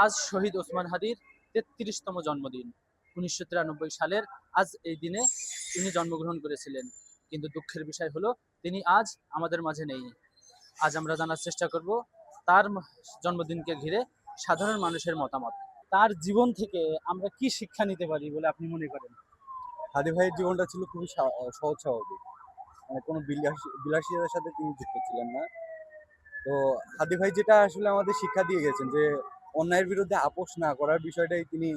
আজ শহীদ ওসমান হাদির ৩৩তম জন্মদিন। ১৯৯৩ সালের আজ এই দিনে তিনি জন্মগ্রহণ করেছিলেন, কিন্তু দুঃখের বিষয় হলো তিনি আজ আমাদের মাঝে নেই। আজ আমরা জানার চেষ্টা করব তার জন্মদিনকে ঘিরে সাধারণ মানুষের মতামত। তার জীবন থেকে আমরা কি শিক্ষা নিতে পারি বলে আপনি মনে করেন? হাদি ভাইয়ের জীবনটা ছিল খুবই সহজ স্বাভাবিক। মানে কোনো বিলাসিতার সাথে তিনি যুক্ত ছিলেন না। তো হাদি ভাই যেটা আসলে আমাদের শিক্ষা দিয়ে গেছেন যে অন্যায়ের বিরুদ্ধে আপোষ না করার বিষয়টাই তিনি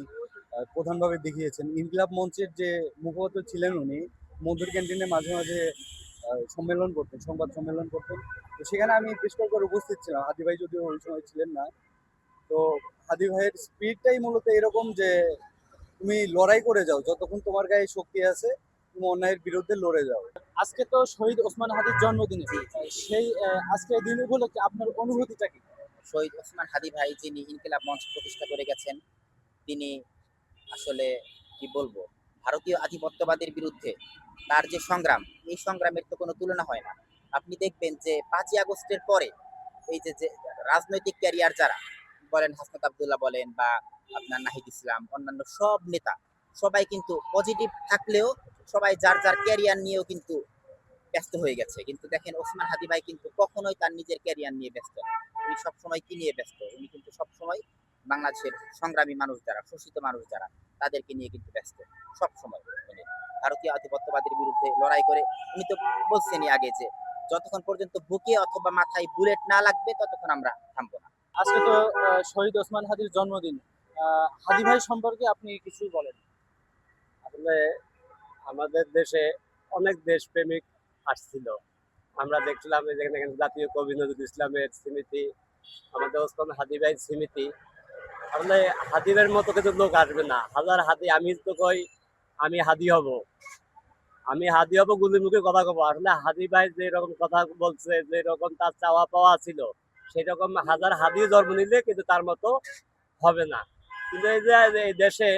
প্রধানভাবে দেখিয়েছেন। ইনকিলাব মঞ্চের যে মুখপাত্র ছিলেন উনি মধুর ক্যান্টিনে মাঝে মাঝে সম্মেলন করতেন, সংবাদ সম্মেলন করতেন। তো সেখানে আমি বেশ কয়েকবার উপস্থিত ছিলাম। হাদি ভাই যদিও ওই সময় ছিলেন না। তো হাদি ভাইয়ের স্পিরিটটাই মূলত এরকম যে তুমি লড়াই করে যাও, যতক্ষণ তোমার গায়ে শক্তি আছে তুমি অন্যায়ের বিরুদ্ধে লড়ে যাও। আজকে তো শহীদ ওসমান হাদির জন্মদিনে, সেই আজকের দিন উপলক্ষে আপনার অনুভূতিটা কি? শহীদ ওসমান হাদি ভাই যিনি ইনকিলাব মঞ্চ প্রতিষ্ঠা করে গেছেন, তিনি আসলে কি বলবো, ভারতীয় আধিপত্যবাদের বিরুদ্ধে তার যে সংগ্রাম, এই সংগ্রামের তো কোনো তুলনা হয় না। আপনি দেখবেন যে 5ই আগস্টের পরে এই যে যে রাজনৈতিক ক্যারিয়ার যারা বলেন, হাসনাত আবদুল্লাহ বলেন বা আপনার নাহিদ ইসলাম, অন্যান্য সব নেতা, সবাই কিন্তু পজিটিভ থাকলেও সবাই যার যার ক্যারিয়ার নিয়েও কিন্তু ব্যস্ত হয়ে গেছে। কিন্তু দেখেন ওসমান হাদি ভাই কিন্তু কখনোই তার নিজের ক্যারিয়ার নিয়ে ব্যস্ত না। উনি সবসময় কি নিয়ে ব্যস্ত? উনি কিন্তু সবসময় বাংলাদেশের সংগ্রামী মানুষ যারা, শোষিত মানুষ যারা, তাদেরকে নিয়ে কিন্তু ব্যস্ত সবসময়। উনি ভারতীয় আধিপত্যবাদের বিরুদ্ধে লড়াই করে, উনি তো বলছেনই আগে যে যতক্ষণ পর্যন্ত বুকে অথবা মাথায় বুলেট না লাগবে ততক্ষণ আমরা থামবো না। আজকে তো শহীদ ওসমান হাদির জন্মদিন। হাদি ভাই সম্পর্কে আপনি কিছু বলেন। আসলে আমাদের দেশে অনেক দেশপ্রেমিক আসছিল। আমরা দেখছিলাম যে যেখানে যেখানে জাতীয় কবি নজরুল ইসলামের স্মৃতি, আমাদের ওসমান হাদি ভাইয়ের স্মৃতি। আসলে হাদি ভাইয়ের মতো কিছু লোক আসবে না। হাজার হাদি, আমি তো কই আমি হাদি হব, আমি হাদি হব, গুলির মুখে কথা কব। আসলে হাদি ভাই যে রকম কথা বলছে, যে রকম তার চাওয়া পাওয়া ছিল, সেই রকম হাজার হাদি জন্ম নিলে কিন্তু তার মতো হবে না। কিন্তু এই যে এই দেশে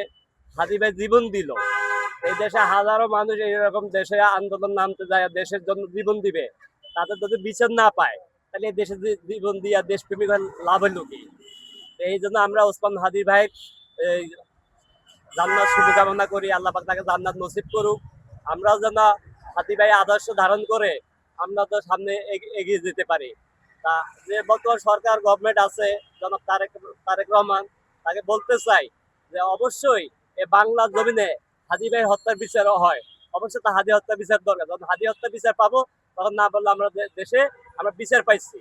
হাদি ভাই জীবন দিল, এই দেশে হাজারো মানুষ এইরকম দেশে আন্দোলন নামতে যায়, দেশের জন্য জীবন দিবে, তাদের যদি বিচার না পায়, তাহলে এই দেশে জীবন দিয়ে দেশপ্রেমিক লাভ হইল কি? এই জন্য আমরা ওসমান হাদি ভাই এই জান্নাত শুভকামনা করি। আল্লাহ পাক তাকে জান্নাত নসিব করুক। আমরাও যেন হাদি ভাই আদর্শ ধারণ করে আমরা তো সামনে এগিয়ে যেতে পারি। তা যে বর্তমান সরকার গভর্নমেন্ট আছে, জনাব তারেক রহমান, তাকে বলতে চাই যে অবশ্যই এ বাংলার জমিনে হাদি ভাই হত্যার বিচারও হয়। অবশ্যই তা হাদি হত্যা বিচার দরকার। যখন হাদি হত্যা বিচার পাবো, তখন না বললে আমরা দেশে আমরা বিচার পাইছি।